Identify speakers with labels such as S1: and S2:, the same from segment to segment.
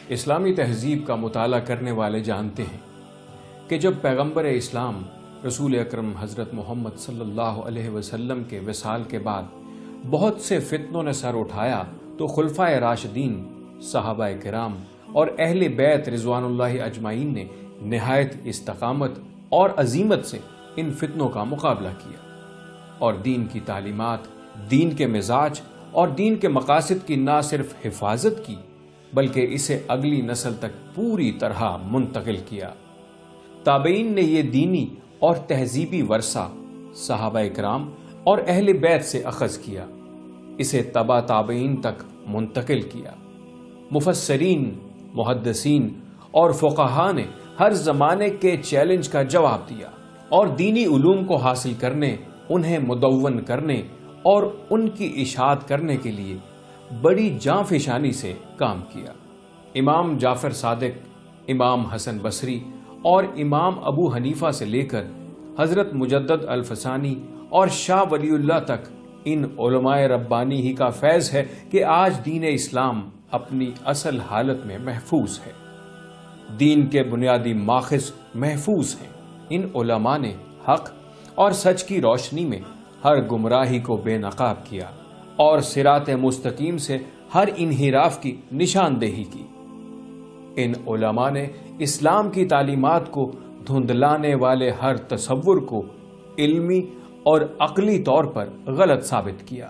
S1: اسلامی تہذیب کا مطالعہ کرنے والے جانتے ہیں کہ جب پیغمبر اسلام رسول اکرم حضرت محمد صلی اللہ علیہ وسلم کے وصال کے بعد بہت سے فتنوں نے سر اٹھایا تو خلفائے راشدین، صحابہ کرام اور اہل بیت رضوان اللہ اجمعین نے نہایت استقامت اور عزیمت سے ان فتنوں کا مقابلہ کیا اور دین کی تعلیمات، دین کے مزاج اور دین کے مقاصد کی نہ صرف حفاظت کی بلکہ اسے اگلی نسل تک پوری طرح منتقل کیا۔ تابعین نے یہ دینی اور تہذیبی ورثہ صحابہ کرام اور اہل بیت سے اخذ کیا، اسے تبع تابعین تک منتقل کیا۔ مفسرین، محدثین اور فقہاء نے ہر زمانے کے چیلنج کا جواب دیا اور دینی علوم کو حاصل کرنے، انہیں مدون کرنے اور ان کی اشاعت کرنے کے لیے بڑی جاں فشانی سے کام کیا۔ امام جعفر صادق، امام حسن بصری اور امام ابو حنیفہ سے لے کر حضرت مجدد الفسانی اور شاہ ولی اللہ تک ان علماء ربانی ہی کا فیض ہے کہ آج دین اسلام اپنی اصل حالت میں محفوظ ہے۔ دین کے بنیادی ماخذ محفوظ ہیں۔ ان علماء نے حق اور سچ کی روشنی میں ہر گمراہی کو بے نقاب کیا اور صراط مستقیم سے ہر انحراف کی نشاندہی کی۔ ان علماء نے اسلام کی تعلیمات کو دھندلانے والے ہر تصور کو علمی اور عقلی طور پر غلط ثابت کیا،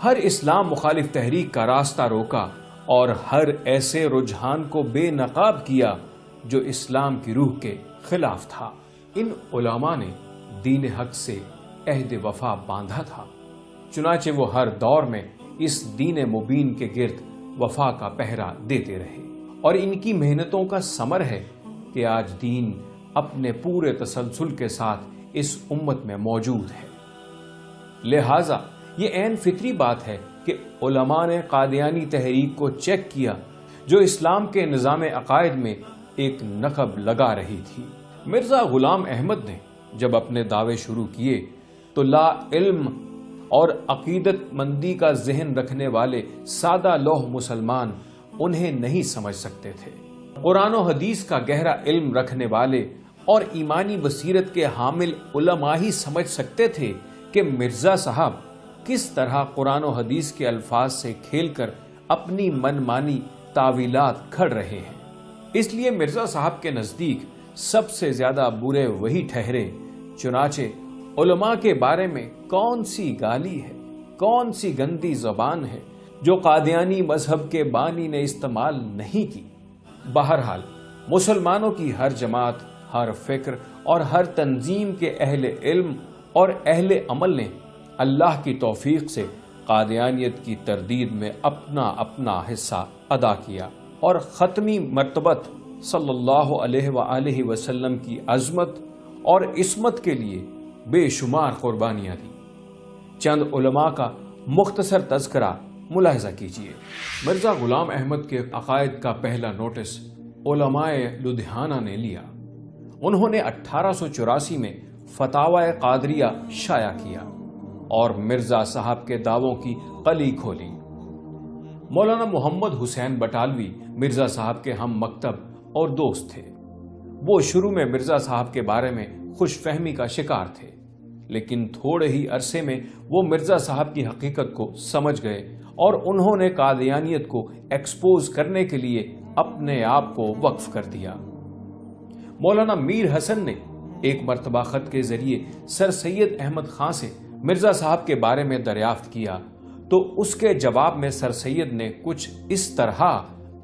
S1: ہر اسلام مخالف تحریک کا راستہ روکا اور ہر ایسے رجحان کو بے نقاب کیا جو اسلام کی روح کے خلاف تھا۔ ان علماء نے دین حق سے عہد وفا باندھا تھا، چنانچہ وہ ہر دور میں اس دین مبین کے گرد وفا کا پہرا دیتے رہے اور ان کی محنتوں کا ثمر ہے کہ آج دین اپنے پورے تسلسل کے ساتھ اس امت میں موجود ہے۔ لہٰذا یہ عین فطری بات ہے کہ علماء نے قادیانی تحریک کو چیک کیا جو اسلام کے نظام عقائد میں ایک نقب لگا رہی تھی۔ مرزا غلام احمد نے جب اپنے دعوے شروع کیے تو لا علم اور عقیدت مندی کا ذہن رکھنے والے سادہ لوح مسلمان انہیں نہیں سمجھ سکتے تھے۔ قرآن و حدیث کا گہرا علم رکھنے والے اور ایمانی بصیرت کے حامل علماء ہی سمجھ سکتے تھے کہ مرزا صاحب کس طرح قرآن و حدیث کے الفاظ سے کھیل کر اپنی من مانی تعویلات گھڑ رہے ہیں۔ اس لیے مرزا صاحب کے نزدیک سب سے زیادہ برے وہی ٹھہرے۔ چنانچہ علماء کے بارے میں کون سی گالی ہے، کون سی گندی زبان ہے جو قادیانی مذہب کے بانی نے استعمال نہیں کی۔ بہرحال مسلمانوں کی ہر جماعت، ہر فکر اور ہر تنظیم کے اہل علم اور اہل عمل نے اللہ کی توفیق سے قادیانیت کی تردید میں اپنا اپنا حصہ ادا کیا اور ختمی مرتبت صلی اللہ علیہ وآلہ وسلم کی عظمت اور عصمت کے لیے بے شمار قربانیاں دی۔ چند علماء کا مختصر تذکرہ ملاحظہ کیجیے۔ مرزا غلام احمد کے عقائد کا پہلا نوٹس علماء لدھیانہ نے لیا۔ انہوں نے 1884 میں فتاوی قادریہ شائع کیا اور مرزا صاحب کے دعووں کی قلی کھولی۔ مولانا محمد حسین بٹالوی مرزا صاحب کے ہم مکتب اور دوست تھے۔ وہ شروع میں مرزا صاحب کے بارے میں خوش فہمی کا شکار تھے، لیکن تھوڑے ہی عرصے میں وہ مرزا صاحب کی حقیقت کو سمجھ گئے اور انہوں نے قادیانیت کو ایکسپوز کرنے کے لیے اپنے آپ کو وقف کر دیا۔ مولانا میر حسن نے ایک مرتبہ خط کے ذریعے سر سید احمد خان سے مرزا صاحب کے بارے میں دریافت کیا تو اس کے جواب میں سر سید نے کچھ اس طرح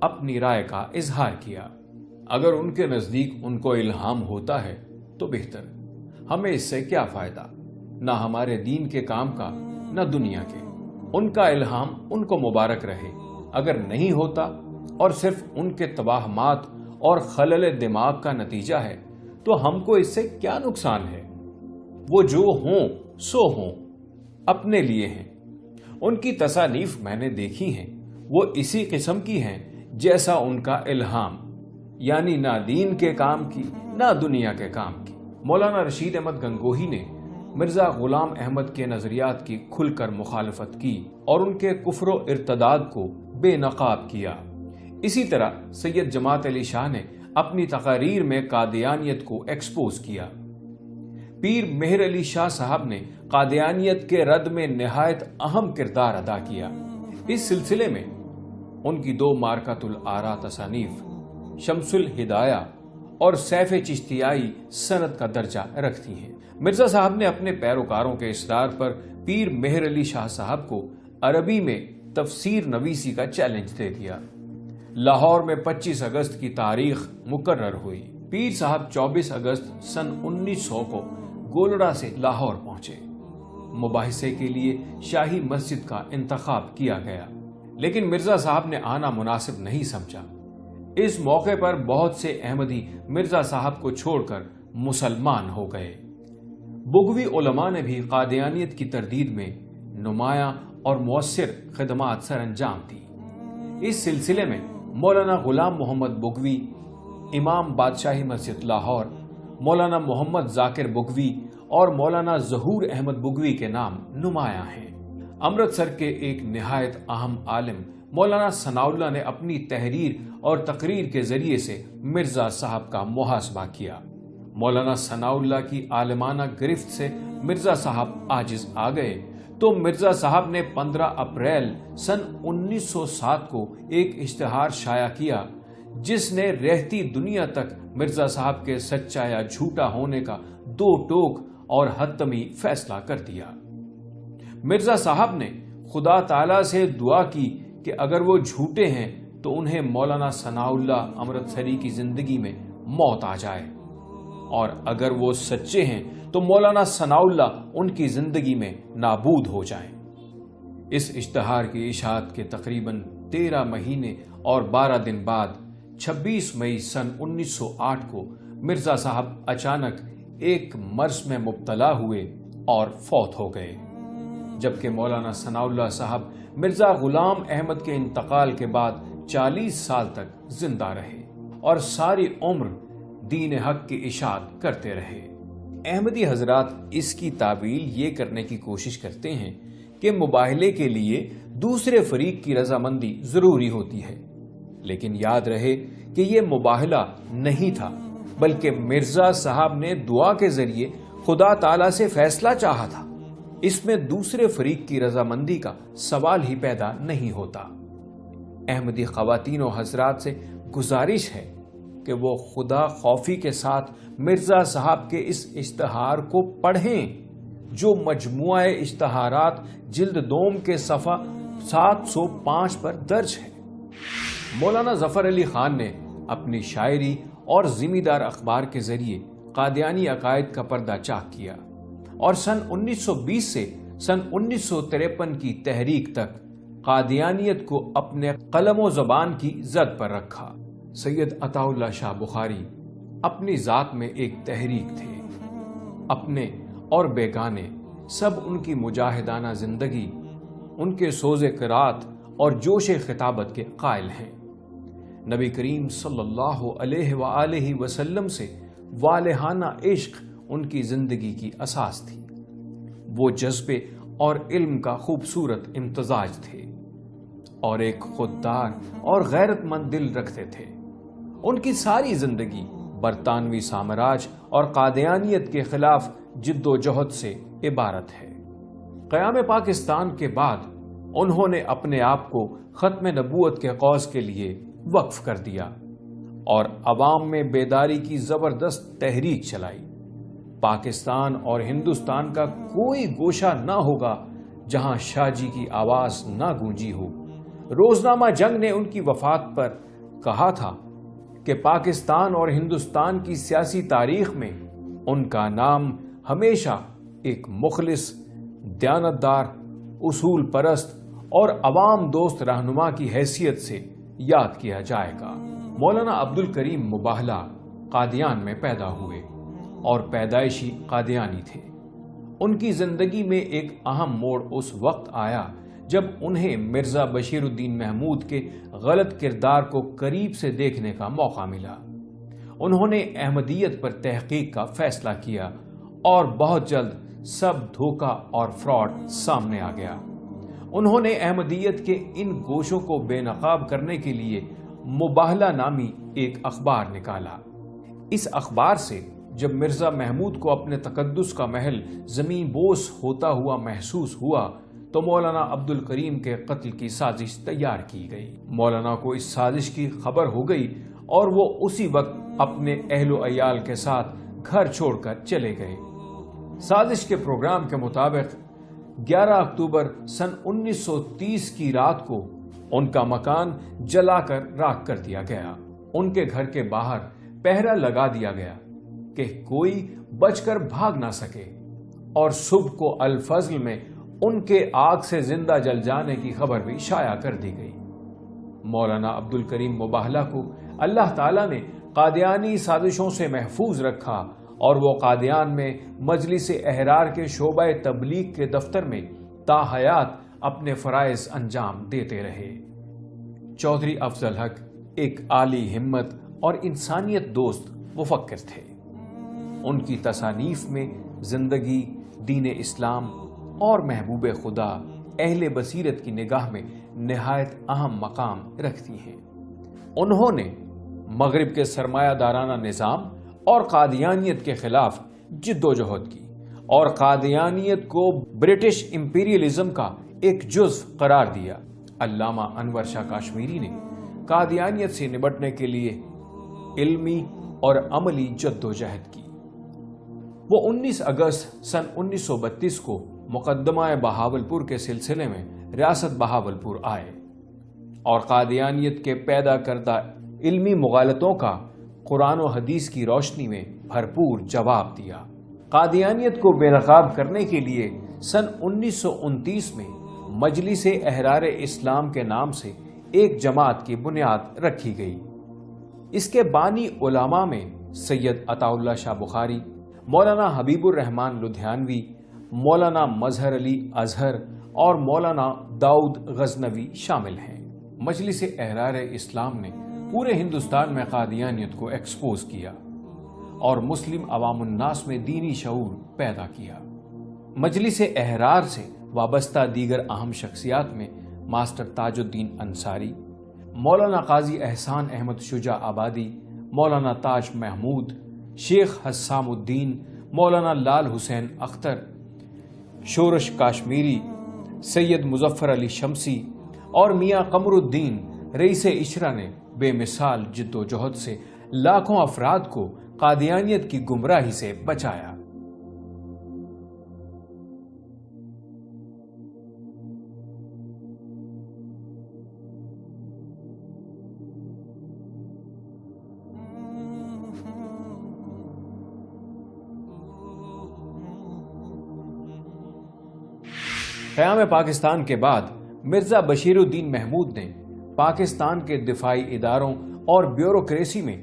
S1: اپنی رائے کا اظہار کیا: اگر ان کے نزدیک ان کو الہام ہوتا ہے تو بہتر، ہمیں اس سے کیا فائدہ، نہ ہمارے دین کے کام کا نہ دنیا کے۔ ان کا الہام ان کو مبارک رہے، اگر نہیں ہوتا اور صرف ان کے توہمات اور خلل دماغ کا نتیجہ ہے تو ہم کو اس سے کیا نقصان ہے؟ وہ جو ہوں سو ہوں، اپنے لیے ہیں۔ ان کی تصانیف میں نے دیکھی ہیں، وہ اسی قسم کی ہیں جیسا ان کا الہام، یعنی نہ دین کے کام کی نہ دنیا کے کام کی۔ مولانا رشید احمد گنگوہی نے مرزا غلام احمد کے نظریات کی کھل کر مخالفت کی اور ان کے کفر و ارتداد کو بے نقاب کیا۔ اسی طرح سید جماعت علی شاہ نے اپنی تقاریر میں قادیانیت کو ایکسپوز کیا۔ پیر مہر علی شاہ صاحب نے قادیانیت کے رد میں نہایت اہم کردار ادا کیا۔ اس سلسلے میں ان کی 2 مارکۃ الآراء تصانیف شمس الہدایہ اور سیف چشتیائی سند کا درجہ رکھتی ہیں۔ مرزا صاحب نے اپنے پیروکاروں کے اصرار پر پیر مہر علی شاہ صاحب کو عربی میں تفسیر نویسی کا چیلنج دے دیا۔ لاہور میں 25 اگست کی تاریخ مقرر ہوئی۔ پیر صاحب 24 اگست سن 1900 کو گولڑا سے لاہور پہنچے۔ مباحثے کے لیے شاہی مسجد کا انتخاب کیا گیا، لیکن مرزا صاحب نے آنا مناسب نہیں سمجھا۔ اس موقع پر بہت سے احمدی مرزا صاحب کو چھوڑ کر مسلمان ہو گئے۔ بغوی علماء نے بھی قادیانیت کی تردید میں نمایاں اور مؤثر خدمات سر انجام دی۔ اس سلسلے میں مولانا غلام محمد بغوی، امام بادشاہی مسجد لاہور، مولانا محمد ذاکر بغوی اور مولانا ظہور احمد بغوی کے نام نمایاں ہیں۔ امرتسر کے ایک نہایت اہم عالم مولانا ثناء اللہ نے اپنی تحریر اور تقریر کے ذریعے سے مرزا صاحب کا محاسبہ کیا۔ مولانا ثناء اللہ کی عالمانہ گرفت سے مرزا صاحب عاجز آ گئے تو مرزا صاحب نے 15 اپریل سن 1907 کو ایک اشتہار شائع کیا جس نے رہتی دنیا تک مرزا صاحب کے سچا یا جھوٹا ہونے کا 2 ٹوک اور حتمی فیصلہ کر دیا۔ مرزا صاحب نے خدا تعالی سے دعا کی کہ اگر وہ جھوٹے ہیں تو انہیں مولانا ثناء اللہ امرتسری کی زندگی میں موت آ جائے، اور اگر وہ سچے ہیں تو مولانا ثناء اللہ ان کی زندگی میں نابود ہو جائیں۔ اس اشتہار کی اشاعت کے تقریباً 13 مہینے اور 12 دن بعد 26 مئی سن 1908 کو مرزا صاحب اچانک ایک مرض میں مبتلا ہوئے اور فوت ہو گئے، جبکہ مولانا ثناء اللہ صاحب مرزا غلام احمد کے انتقال کے بعد 40 سال تک زندہ رہے اور ساری عمر دین حق کی اشاعت کرتے رہے۔ احمدی حضرات اس کی تعویل یہ کرنے کی کوشش کرتے ہیں کہ مباہلے کے لیے دوسرے فریق کی رضامندی ضروری ہوتی ہے، لیکن یاد رہے کہ یہ مباہلہ نہیں تھا، بلکہ مرزا صاحب نے دعا کے ذریعے خدا تعالی سے فیصلہ چاہا تھا۔ اس میں دوسرے فریق کی رضامندی کا سوال ہی پیدا نہیں ہوتا۔ احمدی خواتین و حضرات سے گزارش ہے کہ وہ خدا خوفی کے ساتھ مرزا صاحب کے اس اشتہار کو پڑھیں جو مجموعہ اشتہارات جلد دوم کے صفحہ 705 پر درج ہے۔ مولانا ظفر علی خان نے اپنی شاعری اور ذمہ دار اخبار کے ذریعے قادیانی عقائد کا پردہ چاک کیا اور سن 1920 سے سن 1953 کی تحریک تک قادیانیت کو اپنے قلم و زبان کی زد پر رکھا۔ سید عطا اللہ شاہ بخاری اپنی ذات میں ایک تحریک تھے۔ اپنے اور بیگانے سب ان کی مجاہدانہ زندگی، ان کے سوز قرات اور جوش خطابت کے قائل ہیں۔ نبی کریم صلی اللہ علیہ وآلہ وسلم سے والہانہ عشق ان کی زندگی کی اساس تھی۔ وہ جذبے اور علم کا خوبصورت امتزاج تھے اور ایک خوددار اور غیرت مند دل رکھتے تھے۔ ان کی ساری زندگی برطانوی سامراج اور قادیانیت کے خلاف جد و جہد سے عبارت ہے۔ قیام پاکستان کے بعد انہوں نے اپنے آپ کو ختم نبوت کے قوس کے لیے وقف کر دیا اور عوام میں بیداری کی زبردست تحریک چلائی۔ پاکستان اور ہندوستان کا کوئی گوشہ نہ ہوگا جہاں شاہ جی کی آواز نہ گونجی ہو۔ روزنامہ جنگ نے ان کی وفات پر کہا تھا کہ پاکستان اور ہندوستان کی سیاسی تاریخ میں ان کا نام ہمیشہ ایک مخلص، دیانتدار، اصول پرست اور عوام دوست رہنما کی حیثیت سے یاد کیا جائے گا۔ مولانا عبد الکریم مباہلہ قادیان میں پیدا ہوئے اور پیدائشی قادیانی تھے۔ ان کی زندگی میں ایک اہم موڑ اس وقت آیا جب انہیں مرزا بشیر الدین محمود کے غلط کردار کو قریب سے دیکھنے کا موقع ملا۔ انہوں نے احمدیت پر تحقیق کا فیصلہ کیا اور بہت جلد سب دھوکہ اور فراڈ سامنے آ گیا۔ انہوں نے احمدیت کے ان گوشوں کو بے نقاب کرنے کے لیے مباہلہ نامی ایک اخبار نکالا۔ اس اخبار سے جب مرزا محمود کو اپنے تقدس کا محل زمین بوس ہوتا ہوا محسوس ہوا تو مولانا عبد الکریم کے قتل کی سازش تیار کی گئی۔ مولانا کو اس سازش کی خبر ہو گئی اور وہ اسی وقت اپنے اہل و عیال کے ساتھ گھر چھوڑ کر چلے گئے۔ سازش کے پروگرام کے مطابق 11 اکتوبر سن 1930 کی رات کو ان کا مکان جلا کر راکھ کر دیا گیا۔ ان کے گھر کے باہر پہرا لگا دیا گیا کہ کوئی بچ کر بھاگ نہ سکے، اور صبح کو الفضل میں ان کے آگ سے زندہ جل جانے کی خبر بھی شائع کر دی گئی۔ مولانا عبد الکریم مباہلہ کو اللہ تعالیٰ نے قادیانی سازشوں سے محفوظ رکھا اور وہ قادیان میں مجلس احرار کے شعبہ تبلیغ کے دفتر میں تا حیات اپنے فرائض انجام دیتے رہے۔ چودھری افضل حق ایک عالی ہمت اور انسانیت دوست مفکر تھے۔ ان کی تصانیف میں زندگی، دین اسلام اور محبوب خدا اہل بصیرت کی نگاہ میں نہایت اہم مقام رکھتی ہیں۔ انہوں نے مغرب کے سرمایہ دارانہ نظام اور قادیانیت کے خلاف جد و جہد کی اور قادیانیت کو برٹش امپیریلزم کا ایک جزو قرار دیا۔ علامہ انور شاہ کاشمیری نے قادیانیت سے نمٹنے کے لیے علمی اور عملی جد و جہد کی۔ وہ 19 اگست سن 1932 کو مقدمہ بہاولپور کے سلسلے میں ریاست بہاولپور آئے اور قادیانیت کے پیدا کردہ علمی مغالطوں کا قرآن و حدیث کی روشنی میں بھرپور جواب دیا۔ قادیانیت کو بے نقاب کرنے کے لیے سن 1929 میں مجلس احرار اسلام کے نام سے ایک جماعت کی بنیاد رکھی گئی۔ اس کے بانی علماء میں سید عطا اللہ شاہ بخاری، مولانا حبیب الرحمن لدھیانوی، مولانا مظہر علی اظہر اور مولانا داؤد غزنوی شامل ہیں۔ مجلس احرار اسلام نے پورے ہندوستان میں قادیانیت کو ایکسپوز کیا اور مسلم عوام الناس میں دینی شعور پیدا کیا۔ مجلس احرار سے وابستہ دیگر اہم شخصیات میں ماسٹر تاج الدین انصاری، مولانا قاضی احسان احمد شجاع آبادی، مولانا تاج محمود، شیخ حسام الدین، مولانا لال حسین اختر، شورش کاشمیری، سید مظفر علی شمسی اور میاں قمر الدین رئیس اشرا نے بے مثال جد و جہد سے لاکھوں افراد کو قادیانیت کی گمراہی سے بچایا۔ قیام پاکستان کے بعد مرزا بشیر الدین محمود نے پاکستان کے دفاعی اداروں اور بیوروکریسی میں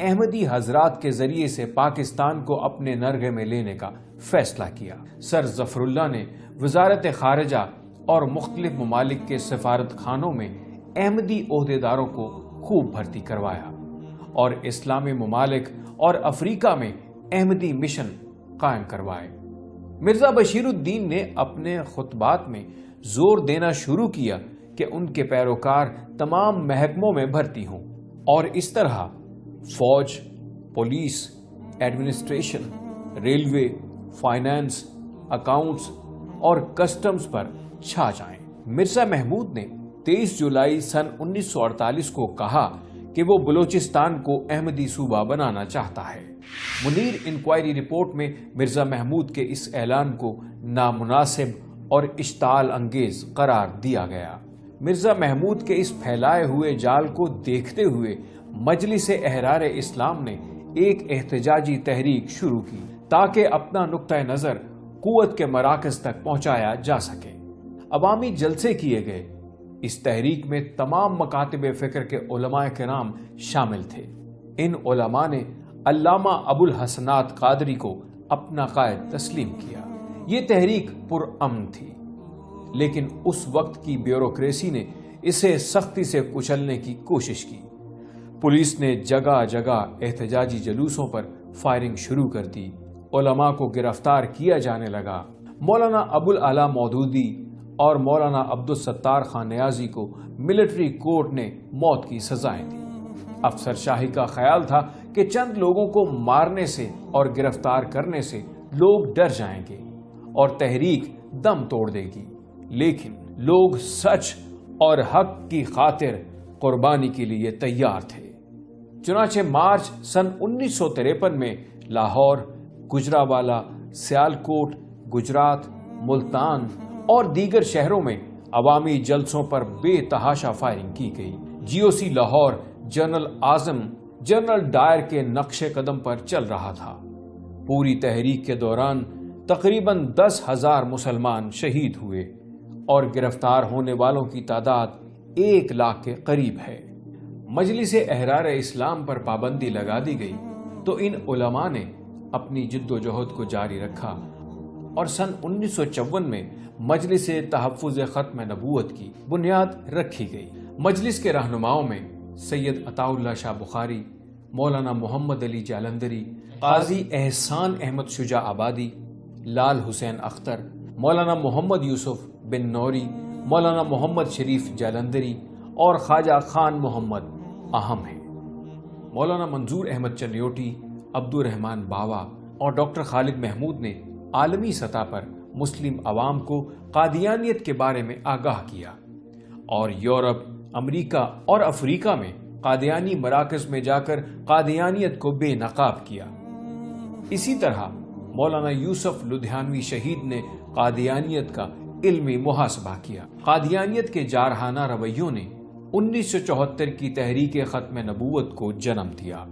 S1: احمدی حضرات کے ذریعے سے پاکستان کو اپنے نرغے میں لینے کا فیصلہ کیا۔ سر ظفر اللہ نے وزارت خارجہ اور مختلف ممالک کے سفارت خانوں میں احمدی عہدیداروں کو خوب بھرتی کروایا اور اسلامی ممالک اور افریقہ میں احمدی مشن قائم کروائے۔ مرزا بشیر الدین نے اپنے خطبات میں زور دینا شروع کیا کہ ان کے پیروکار تمام محکموں میں بھرتی ہوں اور اس طرح فوج، police, administration, railway, finance, accounts اور کسٹمز پر چھا جائیں۔ مرزا محمود نے 23 جولائی سن 1948 کو کہا کہ وہ بلوچستان کو احمدی صوبہ بنانا چاہتا ہے۔ منیر انکوائری رپورٹ میں مرزا محمود کے اس اعلان کو نامناسب اور اشتعال انگیز قرار دیا گیا۔ مرزا محمود کے اس پھیلائے ہوئے جال کو دیکھتے ہوئے مجلس احرار اسلام نے ایک احتجاجی تحریک شروع کی تاکہ اپنا نقطہ نظر قوت کے مراکز تک پہنچایا جا سکے۔ عوامی جلسے کیے گئے۔ اس تحریک میں تمام مکاتب فکر کے علماء کرام شامل تھے۔ ان علماء نے علامہ ابو الحسنات قادری کو اپنا قائد تسلیم کیا۔ یہ تحریک پرامن تھی، لیکن اس وقت کی بیوروکریسی نے اسے سختی سے کچلنے کی کوشش کی۔ پولیس نے جگہ جگہ احتجاجی جلوسوں پر فائرنگ شروع کر دی۔ علماء کو گرفتار کیا جانے لگا۔ مولانا ابو الاعلی مودودی اور مولانا عبدالستار خان نیازی کو ملٹری کورٹ نے موت کی سزائیں دی۔ افسر شاہی کا خیال تھا کہ چند لوگوں کو مارنے سے اور گرفتار کرنے سے لوگ ڈر جائیں گے اور تحریک دم توڑ دے گی، لیکن لوگ سچ اور حق کی خاطر قربانی کے لیے تیار تھے۔ چنانچہ مارچ سن 1953 میں لاہور، گجرانوالہ، سیالکوٹ، گجرات، ملتان اور دیگر شہروں میں عوامی جلسوں پر بے تحاشا فائرنگ کی گئی۔ جی او سی لاہور جنرل اعظم جنرل ڈائر کے نقش قدم پر چل رہا تھا۔ پوری تحریک کے دوران تقریباً 10,000 مسلمان شہید ہوئے اور گرفتار ہونے والوں کی تعداد 1 لاکھ کے قریب ہے۔ مجلس احرار اسلام پر پابندی لگا دی گئی تو ان علماء نے اپنی جد و جہد کو جاری رکھا اور سن 1954 میں مجلس تحفظ ختم نبوت کی بنیاد رکھی گئی۔ مجلس کے رہنماؤں میں سید عطا اللہ شاہ بخاری، مولانا محمد علی جالندری، قاضی احسان احمد شجاع آبادی، لال حسین اختر، مولانا محمد یوسف بن نوری، مولانا محمد شریف جالندری اور خواجہ خان محمد اہم ہیں۔ مولانا منظور احمد چنیوٹی، عبد الرحمان باوا اور ڈاکٹر خالد محمود نے عالمی سطح پر مسلم عوام کو قادیانیت کے بارے میں آگاہ کیا اور یورپ، امریکہ اور افریقہ میں قادیانی مراکز میں جا کر قادیانیت کو بے نقاب کیا۔ اسی طرح مولانا یوسف لدھیانوی شہید نے قادیانیت کا علمی محاسبہ کیا۔ قادیانیت کے جارحانہ رویوں نے 1974 کی تحریک ختم نبوت کو جنم دیا۔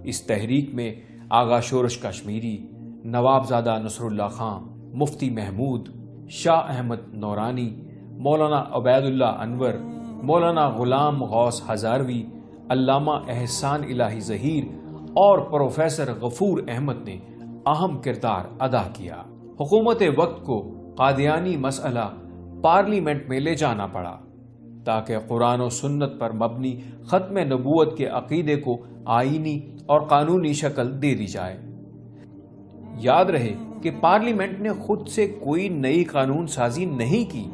S1: اس تحریک میں آغا شورش کشمیری، نواب زادہ نصر اللہ خان، مفتی محمود، شاہ احمد نورانی، مولانا عبید اللہ انور، مولانا غلام غوث ہزاروی، علامہ احسان الہی ظہیر اور پروفیسر غفور احمد نے اہم کردار ادا کیا۔ حکومت وقت کو قادیانی مسئلہ پارلیمنٹ میں لے جانا پڑا تاکہ قرآن و سنت پر مبنی ختم نبوت کے عقیدے کو آئینی اور قانونی شکل دے دی جائے۔ یاد رہے کہ پارلیمنٹ نے خود سے کوئی نئی قانون سازی نہیں کی،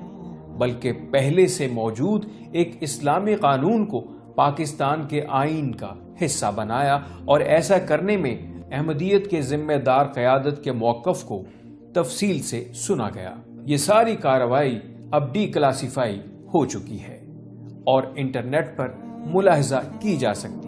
S1: بلکہ پہلے سے موجود ایک اسلامی قانون کو پاکستان کے آئین کا حصہ بنایا اور ایسا کرنے میں احمدیت کے ذمہ دار قیادت کے موقف کو تفصیل سے سنا گیا۔ یہ ساری کارروائی اب ڈی کلاسیفائی ہو چکی ہے اور انٹرنیٹ پر ملاحظہ کی جا سکتی ہے۔